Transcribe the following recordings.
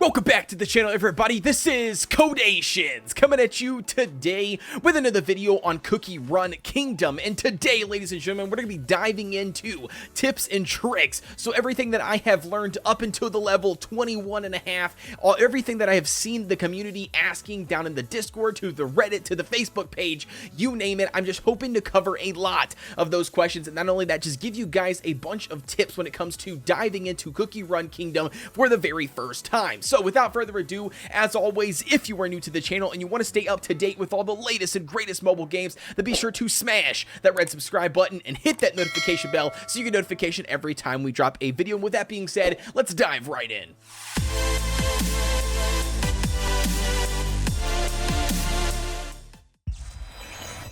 Welcome back to the channel, everybody. This is Kodeations coming at you today with another video on Cookie Run Kingdom. And today, ladies and gentlemen, we're going to be diving into tips and tricks. So everything that I have learned up until the level 21 and a half, everything that I have seen the community asking down in the Discord, to the Reddit, to the Facebook page, you name it. I'm just hoping to cover a lot of those questions. And not only that, just give you guys a bunch of tips when it comes to diving into Cookie Run Kingdom for the very first time. So without further ado, as always, if you are new to the channel and you want to stay up to date with all the latest and greatest mobile games, then be sure to smash that red subscribe button and hit that notification bell so you get notification every time we drop a video. And with that being said, let's dive right in.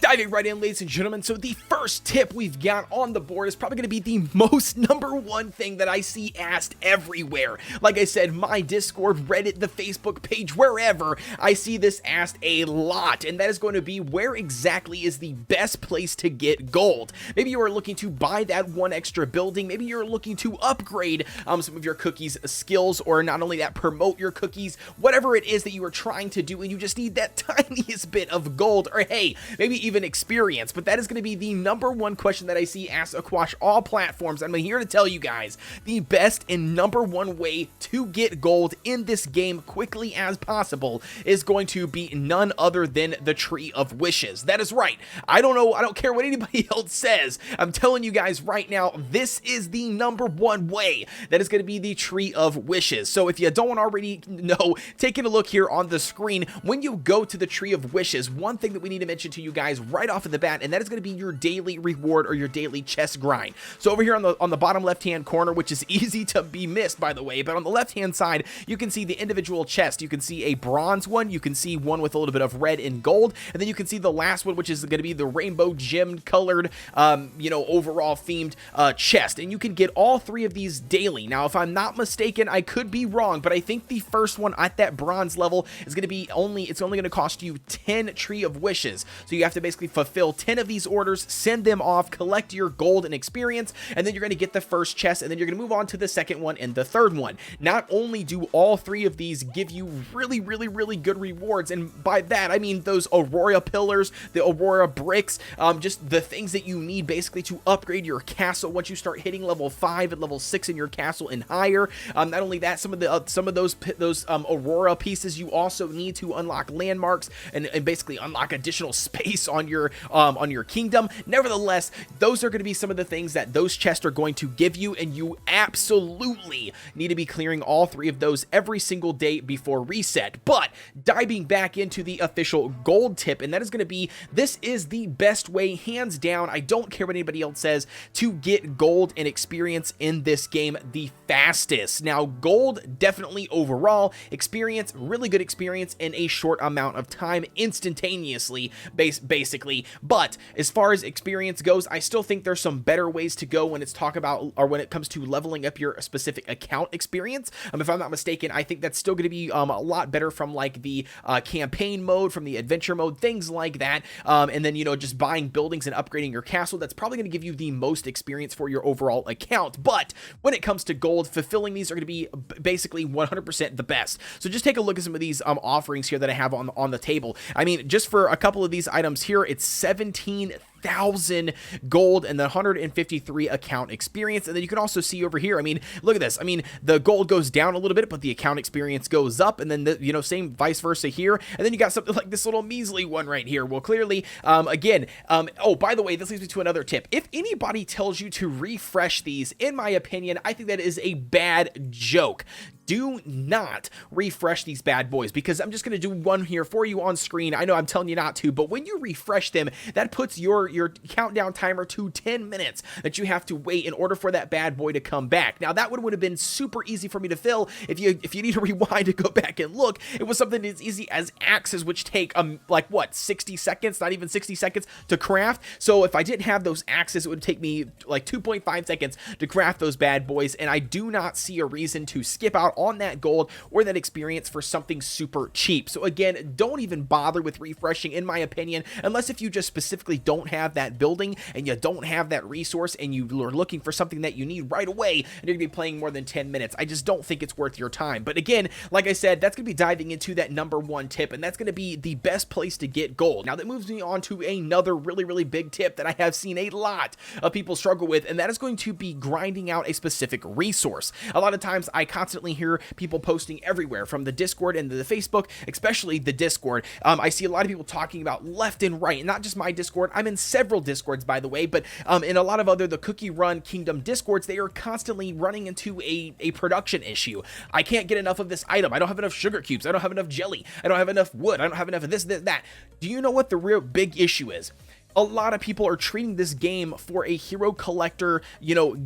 Diving right in, ladies and gentlemen, so the first tip we've got on the board is probably going to be the most number one thing that I see asked everywhere. Like I said, my Discord, Reddit, the Facebook page, wherever, I see this asked a lot, and that is going to be, where exactly is the best place to get gold? Maybe you are looking to buy that one extra building, maybe you're looking to upgrade some of your cookies skills, or not only that, promote your cookies, whatever it is that you are trying to do, and you just need that tiniest bit of gold, or hey, maybe even experience. But that is going to be the number one question that I see asked across all platforms. I'm here to tell you guys the best and number one way to get gold in this game quickly as possible is going to be none other than the Tree of Wishes. That is right. I don't care what anybody else says. I'm telling you guys right now, this is the number one way. That is going to be the Tree of Wishes. So if you don't already know, taking a look here on the screen, when you go to the Tree of Wishes, one thing that we need to mention to you guys right off of the bat, and that is going to be your daily reward or your daily chest grind. So over here on the bottom left hand corner, which is easy to be missed, by the way, but on the left hand side, you can see the individual chest. You can see a bronze one, you can see one with a little bit of red and gold, and then you can see the last one, which is going to be the rainbow gem colored overall themed chest. And you can get all three of these daily. Now, if I'm not mistaken, I could be wrong, but I think the first one at that bronze level is going to be it's only going to cost you 10 Tree of Wishes. So you have to basically fulfill 10 of these orders, send them off, collect your gold and experience, and then you're going to get the first chest, and then you're going to move on to the second one and the third one. Not only do all three of these give you really good rewards, and by that I mean those Aurora pillars, the Aurora bricks, just the things that you need basically to upgrade your castle once you start hitting level 5 and level 6 in your castle and higher. Not only that, some of those Aurora pieces you also need to unlock landmarks and basically unlock additional space on your kingdom. Nevertheless, those are going to be some of the things that those chests are going to give you, and you absolutely need to be clearing all three of those every single day before reset. But diving back into the official gold tip, and that is going to be, this is the best way, hands down, I don't care what anybody else says, to get gold and experience in this game the fastest. Now, gold definitely overall, experience, really good experience in a short amount of time, instantaneously, basically. But as far as experience goes, I still think there's some better ways to go when when it comes to leveling up your specific account experience. If I'm not mistaken, I think that's still going to be a lot better from like the campaign mode, from the adventure mode, things like that. And then, just buying buildings and upgrading your castle, that's probably going to give you the most experience for your overall account. But when it comes to gold, fulfilling these are going to be basically 100% the best. So just take a look at some of these offerings here that I have on the table. I mean, just for a couple of these items here, it's 17,000 gold and the 153 account experience. And then you can also see over here, I mean, look at this. I mean, the gold goes down a little bit, but the account experience goes up, and then same vice versa here. And then you got something like this little measly one right here. Well, clearly, oh, by the way, this leads me to another tip. If anybody tells you to refresh these, in my opinion, I think that is a bad joke. Do not refresh these bad boys, because I'm just going to do one here for you on screen. I know I'm telling you not to, but when you refresh them, that puts your countdown timer to 10 minutes that you have to wait in order for that bad boy to come back. Now, that would have been super easy for me to fill. If you need to rewind to go back and look, it was something as easy as axes, which take like what, 60 seconds, not even 60 seconds to craft. So if I didn't have those axes, it would take me like 2.5 seconds to craft those bad boys, and I do not see a reason to skip out on that gold or that experience for something super cheap. So again, don't even bother with refreshing, in my opinion, unless if you just specifically don't have have that building and you don't have that resource and you are looking for something that you need right away and you're gonna be playing more than 10 minutes. I just don't think it's worth your time. But again, like I said, that's gonna be diving into that number one tip, and that's gonna be the best place to get gold. Now that moves me on to another really big tip that I have seen a lot of people struggle with, and that is going to be grinding out a specific resource. A lot of times I constantly hear people posting everywhere from the Discord and the Facebook, especially the Discord. I see a lot of people talking about left and right, and not just my Discord. I'm in several Discords, by the way, but in a lot of other, the Cookie Run Kingdom Discords, they are constantly running into a production issue. I can't get enough of this item. I don't have enough sugar cubes. I don't have enough jelly. I don't have enough wood. I don't have enough of this, that. Do you know what the real big issue is? A lot of people are treating this game for a hero collector,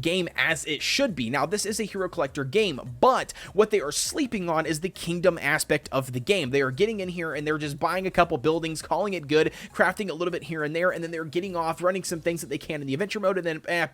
game as it should be. Now, this is a hero collector game, but what they are sleeping on is the kingdom aspect of the game. They are getting in here and they're just buying a couple buildings, calling it good, crafting a little bit here and there, and then they're getting off, running some things that they can in the adventure mode, and then,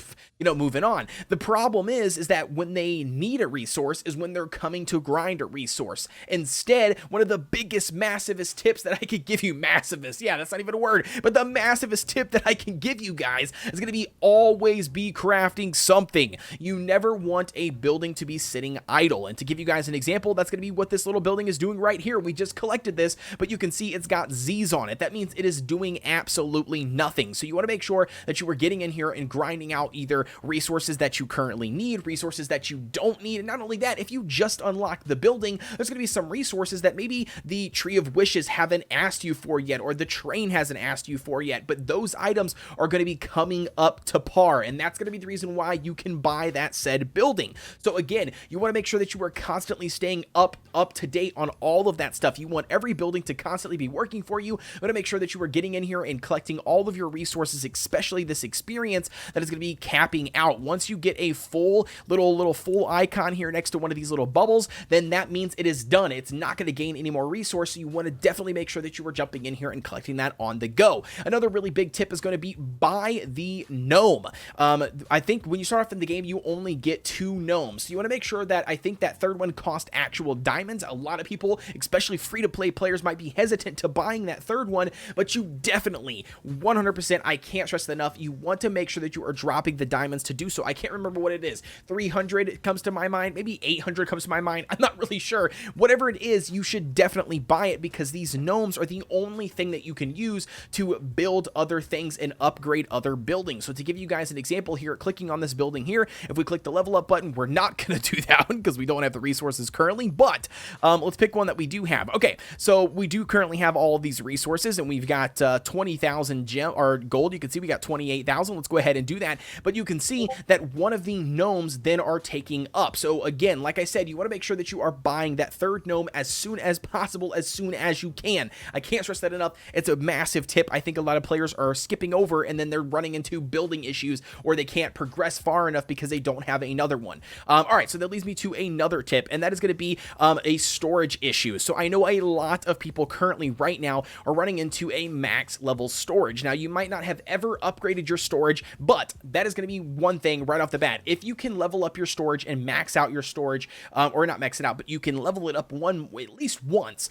moving on. The problem is that when they need a resource is when they're coming to grind a resource. Instead, one of the biggest, massivest tips that I could give you, yeah, that's not even a word, but the massivest tip that I can give you guys is going to be always be crafting something. You never want a building to be sitting idle. And to give you guys an example, that's going to be what this little building is doing right here. We just collected this, but you can see it's got Z's on it. That means it is doing absolutely nothing. So you want to make sure that you are getting in here and grinding out either resources that you currently need, resources that you don't need. And not only that, if you just unlock the building, there's going to be some resources that maybe the Tree of Wishes haven't asked you for yet, or the train hasn't asked you for yet, but those items are going to be coming up to par, and that's going to be the reason why you can buy that said building. So again, you want to make sure that you are constantly staying up to date on all of that stuff. You want every building to constantly be working for you. You want to make sure that you are getting in here and collecting all of your resources, especially this experience that is going to be capping out. Once you get a full little full icon here next to one of these little bubbles, then that means it is done. It's not going to gain any more resource, so you want to definitely make sure that you are jumping in here and collecting that on the go. Another really big tip is going to be buy the gnome. I think when you start off in the game, you only get 2 gnomes. So you want to make sure that, I think that third one cost actual diamonds. A lot of people, especially free-to-play players, might be hesitant to buying that third one, but you definitely, 100%, I can't stress that enough, you want to make sure that you are dropping the diamonds to do so. I can't remember what it is. 300 comes to my mind, maybe 800 comes to my mind. I'm not really sure. Whatever it is, you should definitely buy it, because these gnomes are the only thing that you can use to build other things and upgrade other buildings. So to give you guys an example here, clicking on this building here, if we click the level up button, we're not going to do that one because we don't have the resources currently, but let's pick one that we do have. Okay, so we do currently have all of these resources, and we've got 20,000 gem or gold. You can see we got 28,000. Let's go ahead and do that. But you can see that one of the gnomes then are taking up. So again, like I said, you want to make sure that you are buying that third gnome as soon as possible, as soon as you can. I can't stress that enough. It's a massive tip. I think a lot of players are skipping over, and then they're running into building issues, or they can't progress far enough because they don't have another one. All right, so that leads me to another tip, and that is going to be a storage issue. So I know a lot of people currently right now are running into a max level storage. Now, you might not have ever upgraded your storage, but that is going to be one thing right off the bat. If you can level up your storage and max out your storage, or not max it out, but you can level it up at least once,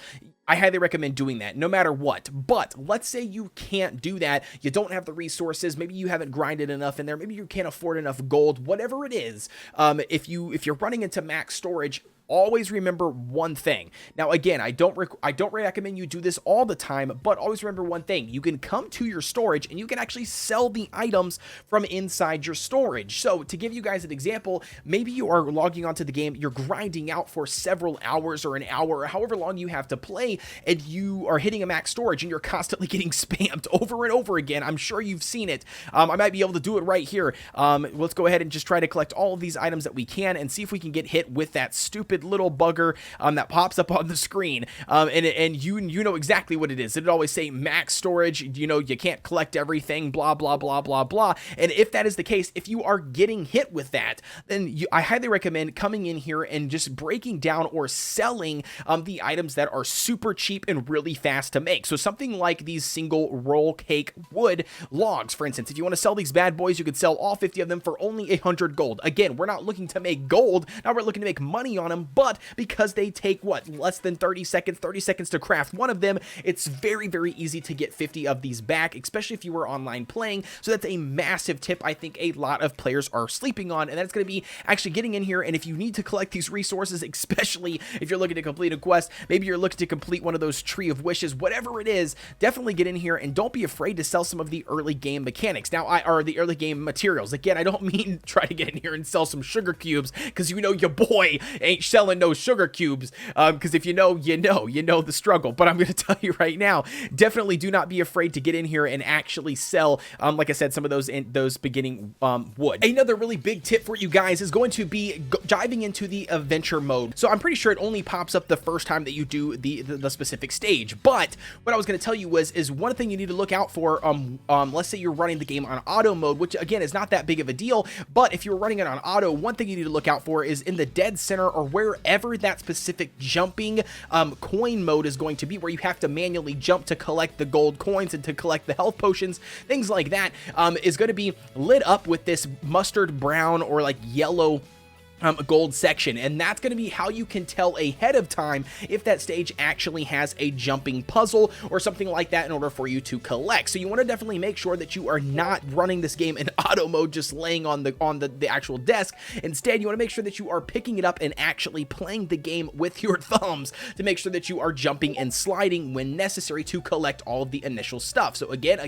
I highly recommend doing that no matter what. But let's say you can't do that. You don't have the resources. Maybe you haven't grinded enough in there. Maybe you can't afford enough gold, whatever it is. If you're running into max storage, always remember one thing. Now, again, I don't recommend you do this all the time, but always remember one thing. You can come to your storage and you can actually sell the items from inside your storage. So to give you guys an example, maybe you are logging onto the game, you're grinding out for several hours or an hour or however long you have to play, and you are hitting a max storage and you're constantly getting spammed over and over again. I'm sure you've seen it. I might be able to do it right here. Let's go ahead and just try to collect all of these items that we can and see if we can get hit with that stupid little bugger that pops up on the screen, and you know exactly what it is. It'd always say max storage, you can't collect everything, blah blah blah blah blah. And if that is the case, if you are getting hit with that, then I highly recommend coming in here and just breaking down or selling the items that are super cheap and really fast to make. So something like these single roll cake wood logs, for instance. If you want to sell these bad boys, you could sell all 50 of them for only 100 gold. Again, we're not looking to make gold, now we're looking to make money on them, but because they take, what, less than 30 seconds to craft one of them, it's very, very easy to get 50 of these back, especially if you were online playing. So that's a massive tip I think a lot of players are sleeping on, and that's going to be actually getting in here. And if you need to collect these resources, especially if you're looking to complete a quest, maybe you're looking to complete one of those Tree of Wishes, whatever it is, definitely get in here and don't be afraid to sell some of the early game mechanics. Now, or the early game materials. Again, I don't mean try to get in here and sell some sugar cubes, because you know your boy ain't selling no sugar cubes, because if you know the struggle. But I'm going to tell you right now, definitely do not be afraid to get in here and actually sell, like I said, some of those beginning wood. Another really big tip for you guys is going to be diving into the adventure mode. So I'm pretty sure it only pops up the first time that you do the specific stage. But what I was going to tell you is one thing you need to look out for. Let's say you're running the game on auto mode, which again is not that big of a deal. But if you're running it on auto, one thing you need to look out for is in the dead center, or wherever that specific jumping coin mode is going to be, where you have to manually jump to collect the gold coins and to collect the health potions, things like that, is going to be lit up with this mustard brown or like yellow gold section, and that's going to be how you can tell ahead of time if that stage actually has a jumping puzzle or something like that in order for you to collect. So you want to definitely make sure that you are not running this game in auto mode, just laying on the actual desk. Instead, you want to make sure that you are picking it up and actually playing the game with your thumbs to make sure that you are jumping and sliding when necessary to collect all of the initial stuff. So again,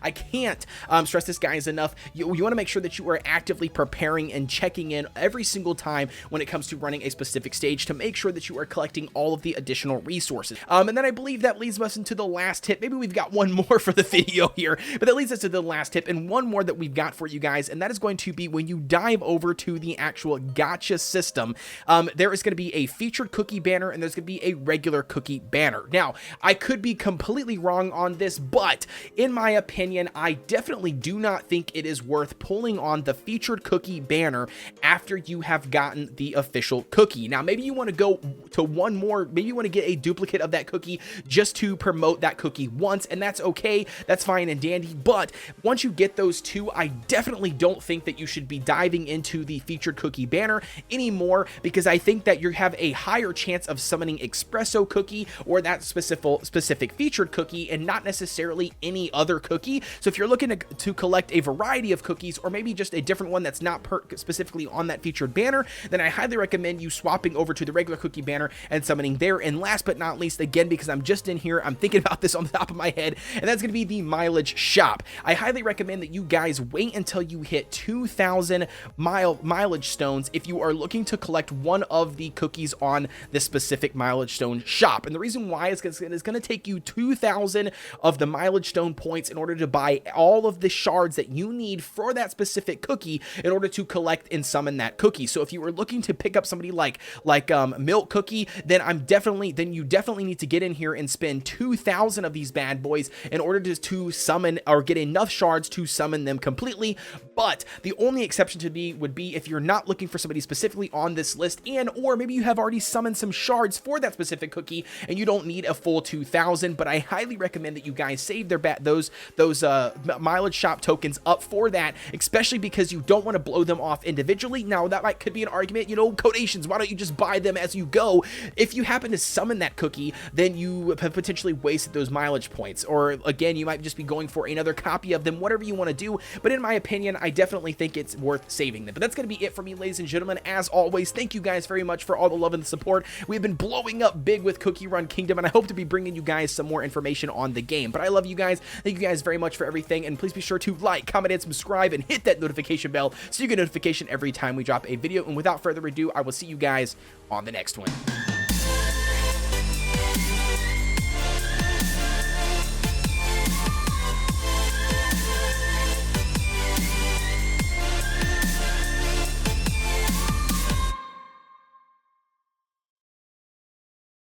I can't stress this, guys, enough. You want to make sure that you are actively preparing and checking in every single time when it comes to running a specific stage to make sure that you are collecting all of the additional resources. And then I believe that leads us into the last tip. Maybe we've got one more for the video here, but that leads us to the last tip and one more that we've got for you guys, and that is going to be when you dive over to the actual gacha system, there is going to be a featured cookie banner and there's going to be a regular cookie banner. Now, I could be completely wrong on this, but in my opinion, I definitely do not think it is worth pulling on the featured cookie banner after you have gotten the official cookie. Now, maybe you want to go to one more, maybe you want to get a duplicate of that cookie just to promote that cookie once, and that's okay, that's fine and dandy. But once you get those two, I definitely don't think that you should be diving into the featured cookie banner anymore, because I think that you have a higher chance of summoning espresso cookie or that specific featured cookie, and not necessarily any other cookie. So if you're looking to collect a variety of cookies, or maybe just a different one that's not specifically on that featured banner, then I highly recommend you swapping over to the regular cookie banner and summoning there. And last but not least, again, because I'm just in here, I'm thinking about this on the top of my head, and that's going to be the mileage shop. I highly recommend that you guys wait until you hit 2,000 mileage stones if you are looking to collect one of the cookies on this specific mileage stone shop. And the reason why is because it's going to take you 2,000 of the mileage stone points in order to buy all of the shards that you need for that specific cookie in order to collect and summon that cookie. So if you were looking to pick up somebody like Milk Cookie, then you definitely need to get in here and spend 2,000 of these bad boys in order to summon or get enough shards to summon them completely. But the only exception to be would be if you're not looking for somebody specifically on this list, or maybe you have already summoned some shards for that specific cookie and you don't need a full 2,000. But I highly recommend that you guys save those mileage shop tokens up for that, especially because you don't want to blow them off individually. Now, that could be an argument, Kodeations, why don't you just buy them as you go? If you happen to summon that cookie, then you have potentially wasted those mileage points, or again, you might just be going for another copy of them, whatever you want to do. But in my opinion, I definitely think it's worth saving them. But that's going to be it for me, ladies and gentlemen. As always, thank you guys very much for all the love and the support. We've been blowing up big with Cookie Run Kingdom, and I hope to be bringing you guys some more information on the game. But I love you guys. Thank you guys very much for everything, and please be sure to like, comment, and subscribe, and hit that notification bell so you get a notification every time we drop a video. And without further ado, I will see you guys on the next one.